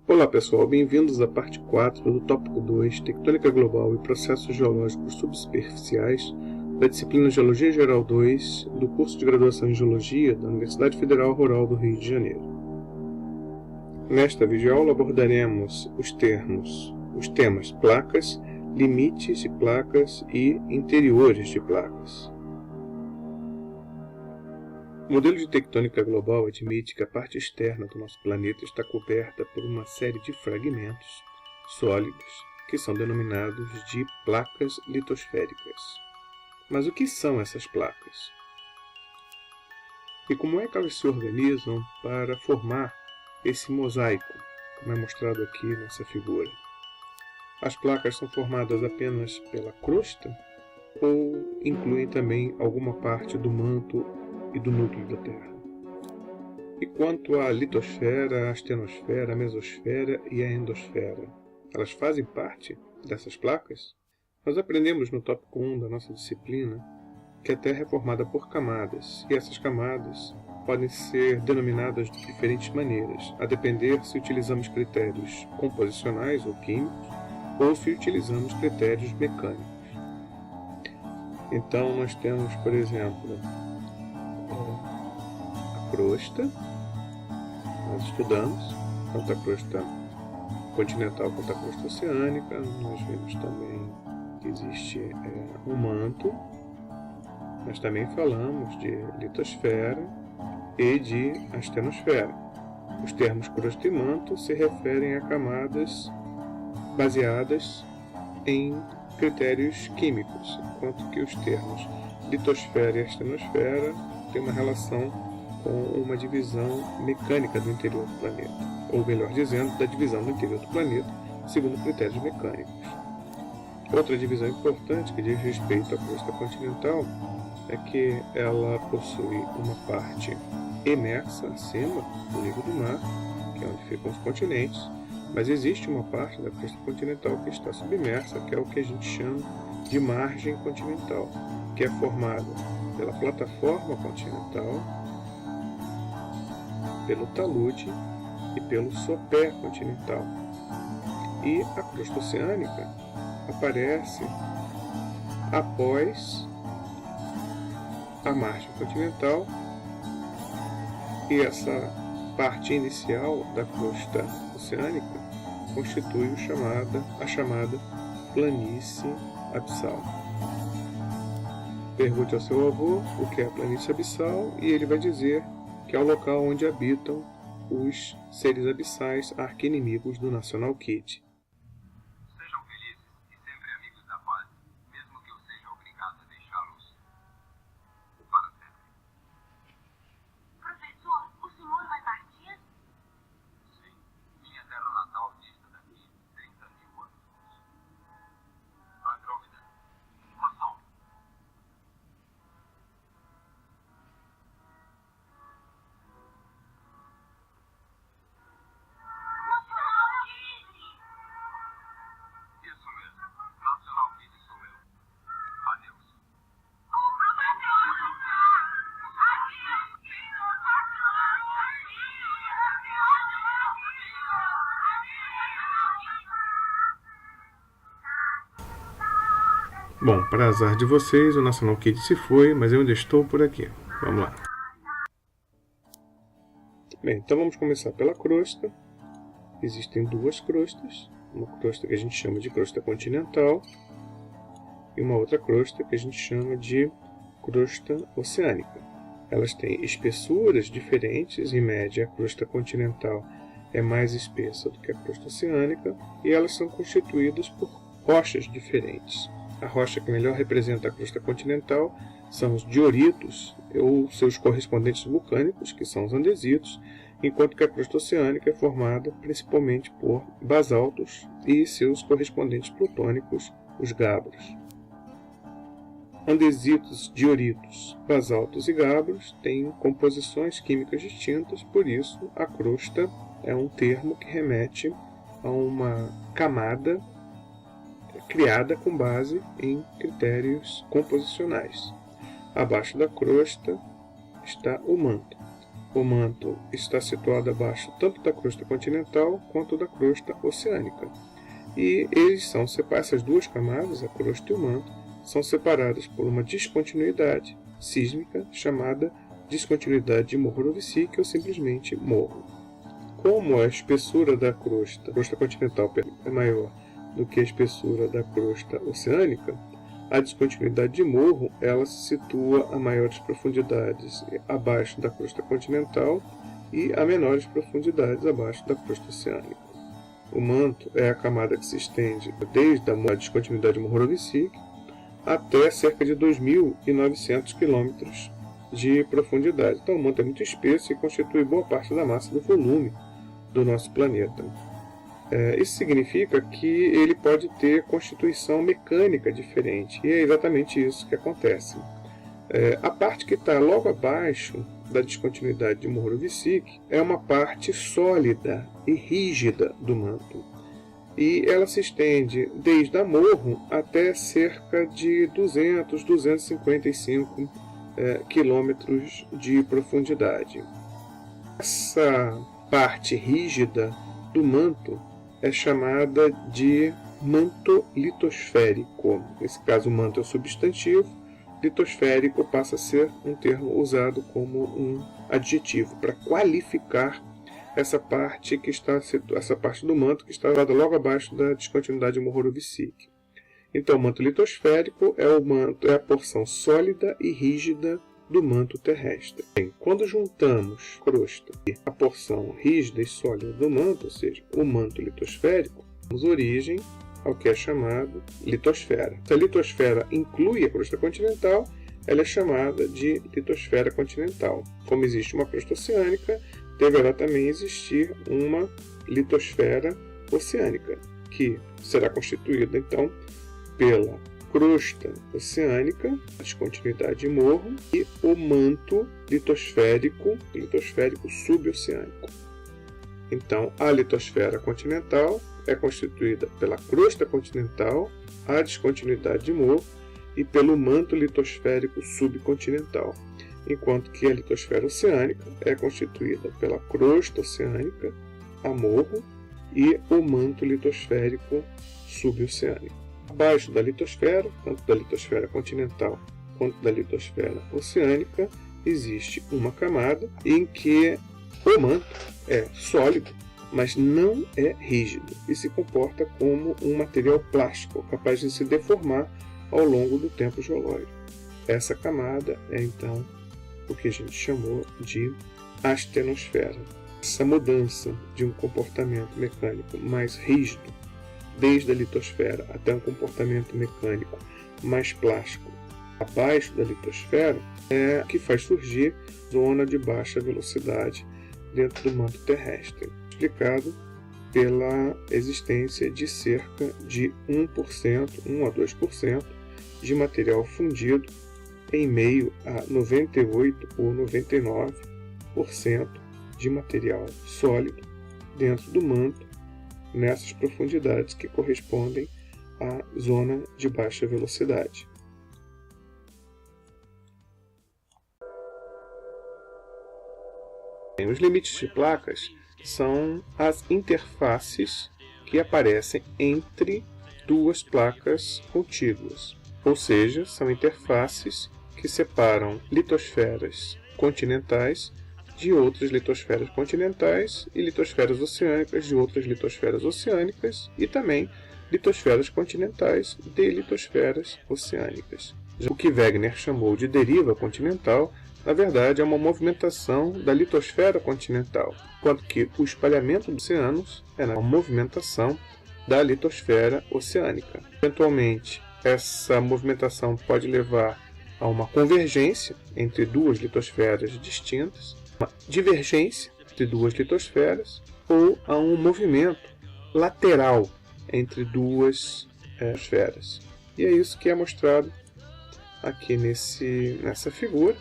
Olá pessoal, bem-vindos à parte 4 do tópico 2, Tectônica Global e Processos Geológicos Subsuperficiais, da disciplina Geologia Geral 2, do curso de graduação em Geologia da Universidade Federal Rural do Rio de Janeiro. Nesta videoaula abordaremos os temas placas, limites de placas e interiores de placas. O modelo de tectônica global admite que a parte externa do nosso planeta está coberta por uma série de fragmentos sólidos que são denominados de placas litosféricas. Mas o que são essas placas? E como é que elas se organizam para formar esse mosaico, como é mostrado aqui nessa figura? As placas são formadas apenas pela crosta ou incluem também alguma parte do manto e do núcleo da Terra? E quanto à litosfera, a astenosfera, a mesosfera e a endosfera, elas fazem parte dessas placas? Nós aprendemos no tópico 1 da nossa disciplina que a Terra é formada por camadas, e essas camadas podem ser denominadas de diferentes maneiras, a depender se utilizamos critérios composicionais ou químicos, ou se utilizamos critérios mecânicos. Então nós temos, por exemplo, a crosta. Nós estudamos tanto a crosta continental quanto a crosta oceânica. Nós vimos também que existe um manto. Nós também falamos de litosfera e de astenosfera. Os termos crosta e manto se referem a camadas baseadas em critérios químicos, enquanto que os termos litosfera e astenosfera têm uma relação com uma divisão mecânica do interior do planeta, ou melhor dizendo, da divisão do interior do planeta segundo critérios mecânicos. Outra divisão importante que diz respeito à crosta continental é que ela possui uma parte imersa acima do nível do mar, que é onde ficam os continentes, mas existe uma parte da crosta continental que está submersa, que é o que a gente chama de margem continental, que é formada pela plataforma continental, pelo talude e pelo sopé continental. E a crosta oceânica aparece após a margem continental, e essa parte inicial da crosta oceânica constitui a chamada planície abissal. Pergunte ao seu avô o que é a planície abissal e ele vai dizer que é o local onde habitam os seres abissais arqui-inimigos do National Kid. Sejam felizes e sempre amigos da paz, mesmo que eu seja obrigado a deixá-los para sempre. Professor, o senhor vai partir? Sim, minha terra natal dista daqui 30.000 anos. Andrômeda, ação. Isso mesmo, National Kid sou eu. Adeus. Bom, para azar de vocês, o National Kid se foi, mas eu ainda estou por aqui. Vamos lá. Bem, então vamos começar pela crosta. Existem duas crostas. Uma crosta que a gente chama de crosta continental e uma outra crosta que a gente chama de crosta oceânica. Elas têm espessuras diferentes. Em média, a crosta continental é mais espessa do que a crosta oceânica e elas são constituídas por rochas diferentes. A rocha que melhor representa a crosta continental são os dioritos ou seus correspondentes vulcânicos, que são os andesitos, enquanto que a crosta oceânica é formada principalmente por basaltos e seus correspondentes plutônicos, os gabros. Andesitos, dioritos, basaltos e gabros têm composições químicas distintas, por isso a crosta é um termo que remete a uma camada criada com base em critérios composicionais. Abaixo da crosta está o manto. o manto está situado abaixo tanto da crosta continental quanto da crosta oceânica. E essas duas camadas, a crosta e o manto, são separadas por uma descontinuidade sísmica chamada descontinuidade de Mohorovičić ou simplesmente morro. Como a espessura da crosta continental é maior do que a espessura da crosta oceânica, a descontinuidade de morro ela se situa a maiores profundidades abaixo da crosta continental e a menores profundidades abaixo da crosta oceânica. O manto é a camada que se estende desde a descontinuidade de Mohorovičić até cerca de 2.900 km de profundidade. Então o manto é muito espesso e constitui boa parte da massa do volume do nosso planeta. Isso significa que ele pode ter constituição mecânica diferente, e é exatamente isso que acontece. A parte que está logo abaixo da descontinuidade de Mohorovičić é uma parte sólida e rígida do manto, e ela se estende desde Amorro até cerca de 255 quilômetros de profundidade. Essa parte rígida do manto é chamada de manto litosférico. Nesse caso, o manto é o substantivo, litosférico passa a ser um termo usado como um adjetivo para qualificar essa parte do manto que está logo abaixo da descontinuidade de Mohorovičić. Então, o manto litosférico é a porção sólida e rígida do manto terrestre. Bem, quando juntamos a crosta e a porção rígida e sólida do manto, ou seja, o manto litosférico, damos origem ao que é chamado litosfera. Se a litosfera inclui a crosta continental, ela é chamada de litosfera continental. Como existe uma crosta oceânica, deverá também existir uma litosfera oceânica, que será constituída então pela crosta oceânica, a descontinuidade de morro, e o manto litosférico suboceânico. Então, a litosfera continental é constituída pela crosta continental, a descontinuidade de morro e pelo manto litosférico subcontinental, enquanto que a litosfera oceânica é constituída pela crosta oceânica, a morro e o manto litosférico suboceânico. Abaixo da litosfera, tanto da litosfera continental quanto da litosfera oceânica, existe uma camada em que o manto é sólido, mas não é rígido e se comporta como um material plástico capaz de se deformar ao longo do tempo geológico. Essa camada é então o que a gente chamou de astenosfera. Essa mudança de um comportamento mecânico mais rígido, desde a litosfera até um comportamento mecânico mais plástico abaixo da litosfera, é que faz surgir zona de baixa velocidade dentro do manto terrestre, explicado pela existência de cerca de 1% a 2% de material fundido em meio a 98 ou 99% de material sólido dentro do manto, nessas profundidades que correspondem à zona de baixa velocidade. Os limites de placas são as interfaces que aparecem entre duas placas contíguas, ou seja, são interfaces que separam litosferas continentais de outras litosferas continentais e litosferas oceânicas de outras litosferas oceânicas e também litosferas continentais de litosferas oceânicas. O que Wegener chamou de deriva continental, na verdade, é uma movimentação da litosfera continental, enquanto que o espalhamento dos oceanos é uma movimentação da litosfera oceânica. Eventualmente, essa movimentação pode levar a uma convergência entre duas litosferas distintas, uma divergência entre duas litosferas ou a um movimento lateral entre duas esferas. E é isso que é mostrado aqui nessa figura.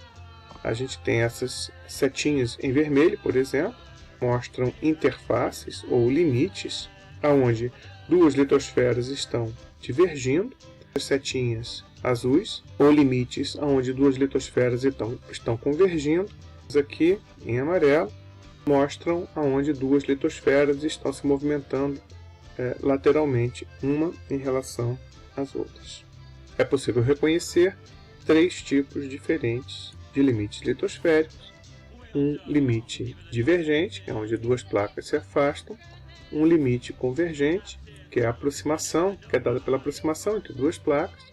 A gente tem essas setinhas em vermelho, por exemplo, mostram interfaces ou limites aonde duas litosferas estão divergindo. As setinhas azuis ou limites aonde duas litosferas estão convergindo, Aqui, em amarelo, mostram aonde duas litosferas estão se movimentando lateralmente, uma em relação às outras. É possível reconhecer três tipos diferentes de limites litosféricos: um limite divergente, que é onde duas placas se afastam; um limite convergente, que é a aproximação, que é dada pela aproximação entre duas placas;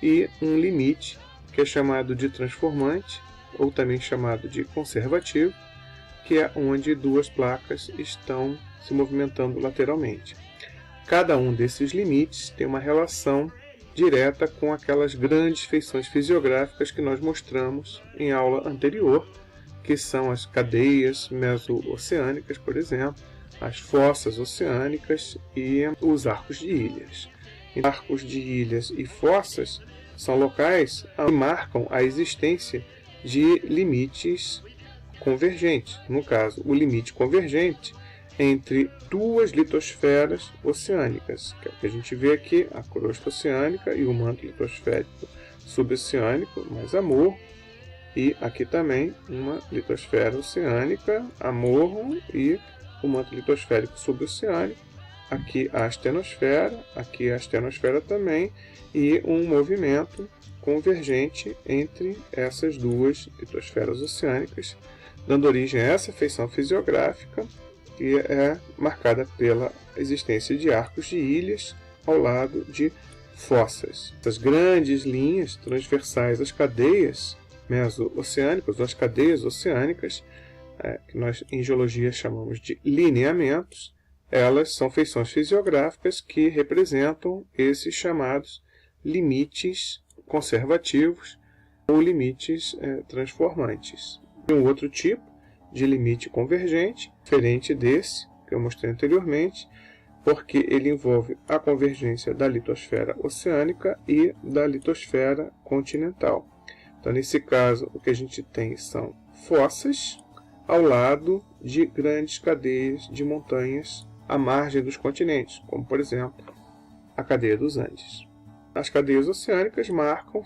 e um limite, que é chamado de transformante, ou também chamado de conservativo, que é onde duas placas estão se movimentando lateralmente. Cada um desses limites tem uma relação direta com aquelas grandes feições fisiográficas que nós mostramos em aula anterior, que são as cadeias meso-oceânicas, por exemplo, as fossas oceânicas e os arcos de ilhas. Arcos de ilhas e fossas são locais que marcam a existência de limites convergentes. No caso, o limite convergente entre duas litosferas oceânicas, que é o que a gente vê aqui, a crosta oceânica e o manto litosférico suboceânico, mais amorfo, e aqui também uma litosfera oceânica, amorfo, e o manto litosférico suboceânico, aqui a astenosfera também, e um movimento convergente entre essas duas litosferas oceânicas, dando origem a essa feição fisiográfica, que é marcada pela existência de arcos de ilhas ao lado de fossas. Essas grandes linhas transversais às cadeias meso-oceânicas, ou as cadeias oceânicas, que nós em geologia chamamos de lineamentos, elas são feições fisiográficas que representam esses chamados limites conservativos ou limites transformantes. Tem um outro tipo de limite convergente, diferente desse que eu mostrei anteriormente, porque ele envolve a convergência da litosfera oceânica e da litosfera continental. Então, nesse caso, o que a gente tem são fossas ao lado de grandes cadeias de montanhas à margem dos continentes, como, por exemplo, a cadeia dos Andes. As cadeias oceânicas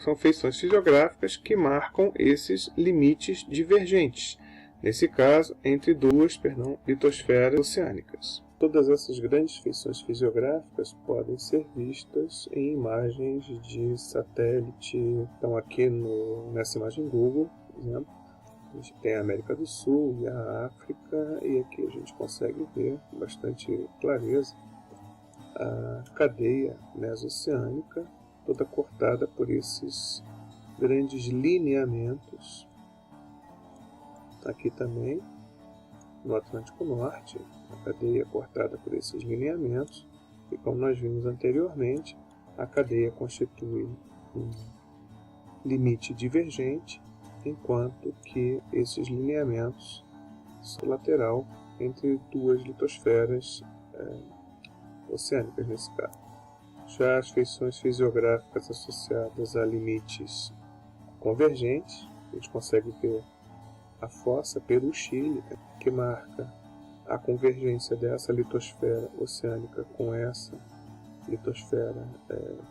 são feições fisiográficas que marcam esses limites divergentes, nesse caso, entre duas litosferas oceânicas. Todas essas grandes feições fisiográficas podem ser vistas em imagens de satélite. Então, aqui nessa imagem Google, por exemplo, a gente tem a América do Sul e a África, e aqui a gente consegue ver com bastante clareza a cadeia meso-oceânica, toda cortada por esses grandes lineamentos. Aqui também, no Atlântico Norte, a cadeia cortada por esses lineamentos, e como nós vimos anteriormente, a cadeia constitui um limite divergente, enquanto que esses lineamentos são lateral entre duas litosferas oceânicas, nesse caso. Já as feições fisiográficas associadas a limites convergentes, a gente consegue ver a fossa perustílica, que marca a convergência dessa litosfera oceânica com essa litosfera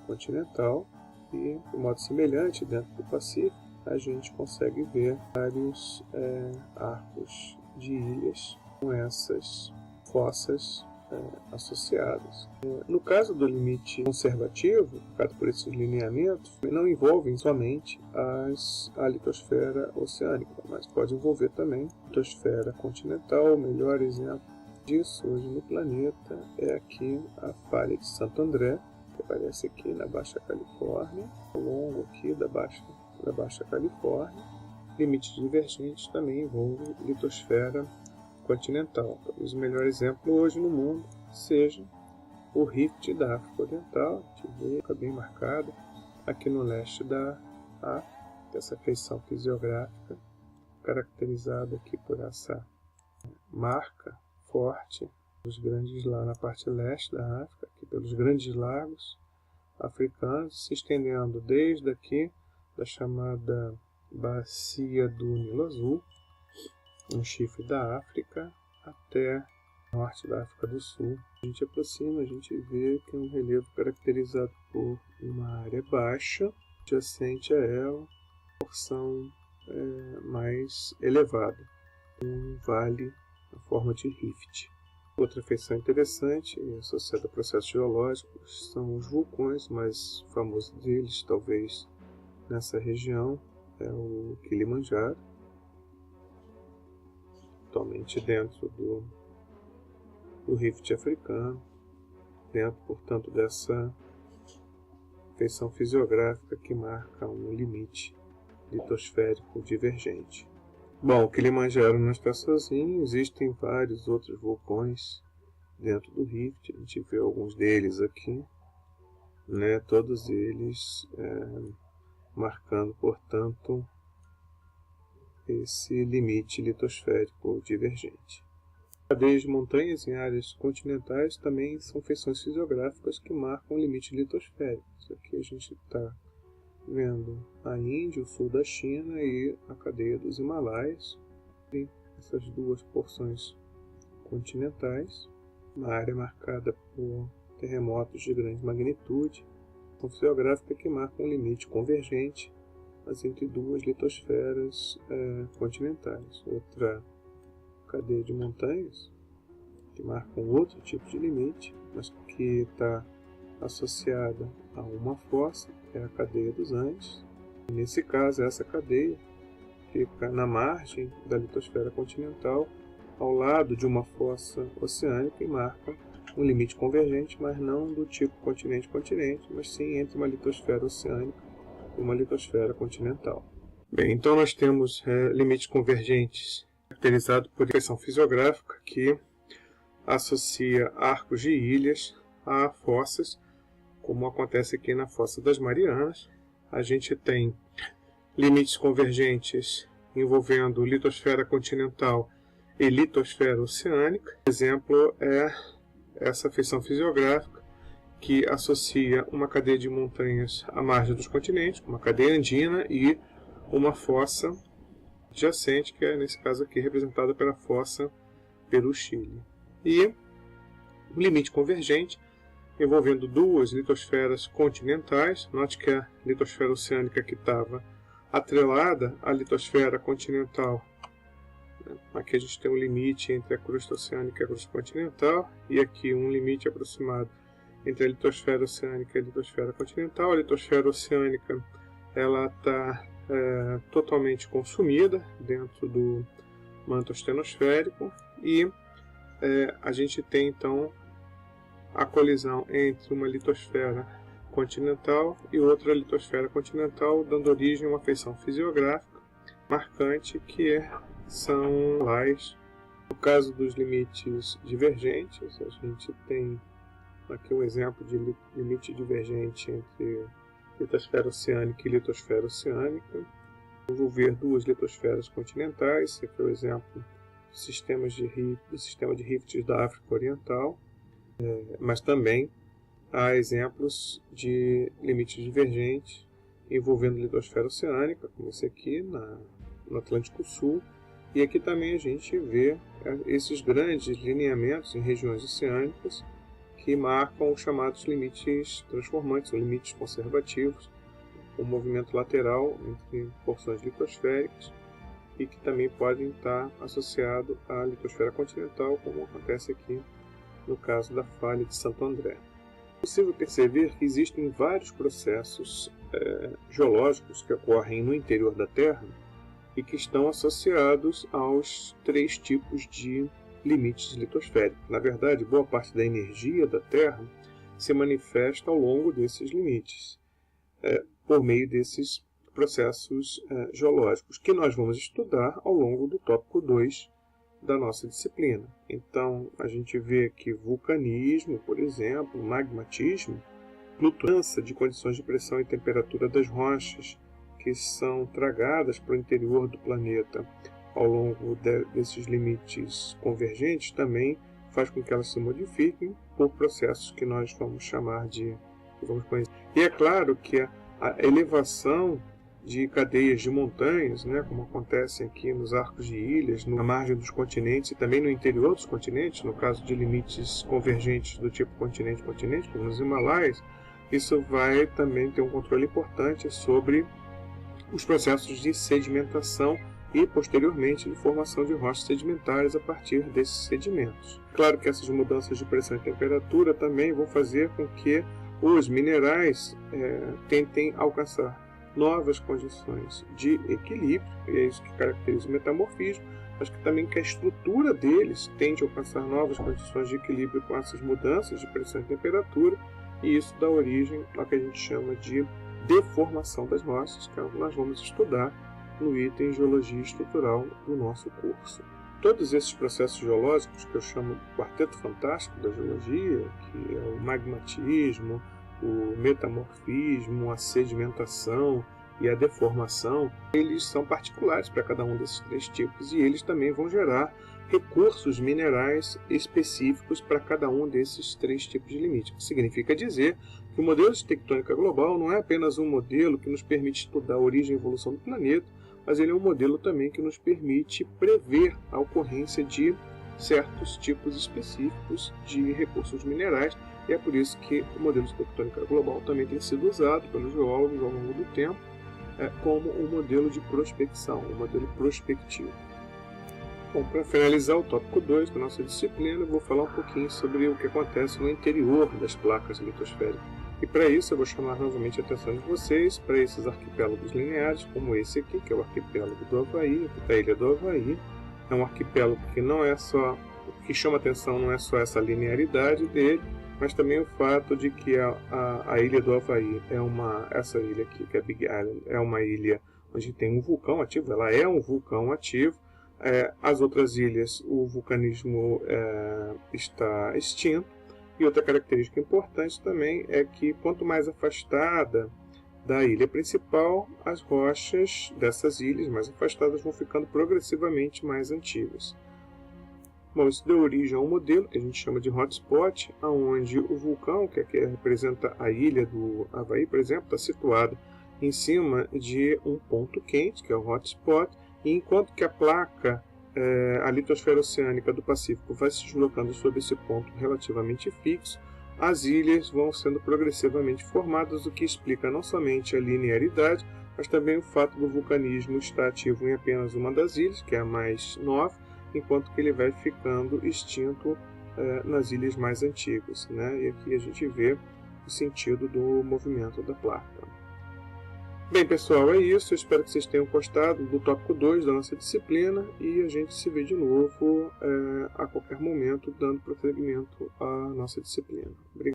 continental, e, de modo semelhante, dentro do Pacífico, a gente consegue ver vários arcos de ilhas com essas fossas associadas. No caso do limite conservativo, marcado por esses lineamentos, não envolvem somente a litosfera oceânica, mas pode envolver também a litosfera continental. O melhor exemplo disso hoje no planeta é aqui a falha de Santo André, que aparece aqui na Baixa Califórnia, ao longo aqui da Baixa Califórnia. Limites divergentes também envolvem litosfera continental. Talvez o melhor exemplo hoje no mundo seja o Rift da África Oriental, que fica bem marcado aqui no leste da África, essa feição fisiográfica caracterizada aqui por essa marca forte dos grandes lá na parte leste da África, aqui pelos grandes lagos africanos, se estendendo desde aqui da chamada Bacia do Nilo Azul, um chifre da África, até o norte da África do Sul. A gente aproxima, a gente vê que é um relevo caracterizado por uma área baixa, adjacente a ela, porção mais elevado, um vale na forma de rift. Outra feição interessante associada a processos geológicos são os vulcões. O mais famoso deles, talvez nessa região, é o Kilimanjaro, atualmente dentro do rift africano, dentro, portanto, dessa feição fisiográfica que marca um limite litosférico divergente. Bom, o Kilimanjaro não está sozinho, existem vários outros vulcões dentro do rift, a gente vê alguns deles aqui, né? Todos eles marcando, portanto, esse limite litosférico divergente. Cadeias de montanhas em áreas continentais também são feições fisiográficas que marcam o limite litosférico. Aqui a gente está vendo a Índia, o sul da China e a cadeia dos Himalaias. E essas duas porções continentais, uma área marcada por terremotos de grande magnitude, uma fisiográfica que marca um limite convergente, mas entre duas litosferas continentais. Outra cadeia de montanhas que marca um outro tipo de limite, mas que está associada a uma fossa, que é a cadeia dos Andes. E nesse caso, essa cadeia fica na margem da litosfera continental, ao lado de uma fossa oceânica, e marca um limite convergente, mas não do tipo continente-continente, mas sim entre uma litosfera oceânica e uma litosfera continental. Bem, então nós temos limites convergentes caracterizado por feição fisiográfica que associa arcos de ilhas a fossas, como acontece aqui na Fossa das Marianas. A gente tem limites convergentes envolvendo litosfera continental e litosfera oceânica. O exemplo é essa feição fisiográfica que associa uma cadeia de montanhas à margem dos continentes, uma cadeia andina e uma fossa adjacente, que é nesse caso aqui representada pela fossa Peru-Chile. E o limite convergente envolvendo duas litosferas continentais. Note que a litosfera oceânica que estava atrelada à litosfera continental. Aqui a gente tem um limite entre a crosta oceânica e a crosta continental, e aqui um limite aproximado entre a litosfera oceânica e a litosfera continental. A litosfera oceânica ela está totalmente consumida dentro do manto astenosférico, e a gente tem então a colisão entre uma litosfera continental e outra litosfera continental, dando origem a uma feição fisiográfica marcante que são lais. No caso dos limites divergentes, a gente tem aqui um exemplo de limite divergente entre litosfera oceânica e litosfera oceânica, envolver duas litosferas continentais. Esse aqui é o exemplo do sistema de rifts da África Oriental, mas também há exemplos de limites divergentes envolvendo litosfera oceânica, como esse aqui no Atlântico Sul, e aqui também a gente vê esses grandes lineamentos em regiões oceânicas que marcam os chamados limites transformantes, ou limites conservativos, um movimento lateral entre porções litosféricas, e que também podem estar associados à litosfera continental, como acontece aqui no caso da falha de Santo André. É possível perceber que existem vários processos geológicos que ocorrem no interior da Terra e que estão associados aos três tipos de limites litosféricos. Na verdade, boa parte da energia da Terra se manifesta ao longo desses limites, por meio desses processos geológicos, que nós vamos estudar ao longo do tópico 2 da nossa disciplina. Então, a gente vê aqui vulcanismo, por exemplo, magmatismo, flutuância de condições de pressão e temperatura das rochas, que são tragadas para o interior do planeta ao longo desses limites convergentes, também faz com que elas se modifiquem por processos que nós vamos chamar vamos conhecer. E é claro que a elevação de cadeias de montanhas, como acontece aqui nos arcos de ilhas, na margem dos continentes e também no interior dos continentes, no caso de limites convergentes do tipo continente-continente, como nos Himalaias, isso vai também ter um controle importante sobre os processos de sedimentação e, posteriormente, de formação de rochas sedimentares a partir desses sedimentos. Claro que essas mudanças de pressão e temperatura também vão fazer com que os minerais tentem alcançar novas condições de equilíbrio, e é isso que caracteriza o metamorfismo, mas que também que a estrutura deles tende a alcançar novas condições de equilíbrio com essas mudanças de pressão e temperatura, e isso dá origem ao que a gente chama de deformação das rochas, que é o que nós vamos estudar no item Geologia Estrutural do nosso curso. Todos esses processos geológicos, que eu chamo de quarteto fantástico da geologia, que é o magmatismo, o metamorfismo, a sedimentação e a deformação, eles são particulares para cada um desses três tipos e eles também vão gerar recursos minerais específicos para cada um desses três tipos de limite. Significa dizer que o modelo de tectônica global não é apenas um modelo que nos permite estudar a origem e evolução do planeta, mas ele é um modelo também que nos permite prever a ocorrência de certos tipos específicos de recursos minerais, e é por isso que o modelo de tectônica global também tem sido usado pelos geólogos ao longo do tempo como um modelo de prospecção, um modelo prospectivo. Bom, para finalizar o tópico 2 da nossa disciplina, eu vou falar um pouquinho sobre o que acontece no interior das placas litosféricas. E para isso eu vou chamar novamente a atenção de vocês para esses arquipélagos lineares, como esse aqui, que é o arquipélago do Havaí, da ilha do Havaí. É um arquipélago que não é só, o que chama atenção não é só essa linearidade dele, mas também o fato de que a ilha do Havaí essa ilha aqui, que é Big Island, é uma ilha onde tem um vulcão ativo, ela é um vulcão ativo. As outras ilhas, o vulcanismo está extinto. E outra característica importante também é que quanto mais afastada da ilha principal, as rochas dessas ilhas mais afastadas vão ficando progressivamente mais antigas. Bom, isso deu origem a um modelo que a gente chama de hotspot, onde o vulcão, que aqui representa a ilha do Havaí, por exemplo, está situado em cima de um ponto quente, que é o hotspot, e enquanto que a placa, a litosfera oceânica do Pacífico, vai se deslocando sobre esse ponto relativamente fixo, as ilhas vão sendo progressivamente formadas, o que explica não somente a linearidade, mas também o fato do vulcanismo estar ativo em apenas uma das ilhas, que é a mais nova, enquanto que ele vai ficando extinto nas ilhas mais antigas, né? E aqui a gente vê o sentido do movimento da placa. Bem, pessoal, é isso. Eu espero que vocês tenham gostado do tópico 2 da nossa disciplina e a gente se vê de novo a qualquer momento, dando prosseguimento à nossa disciplina. Obrigado.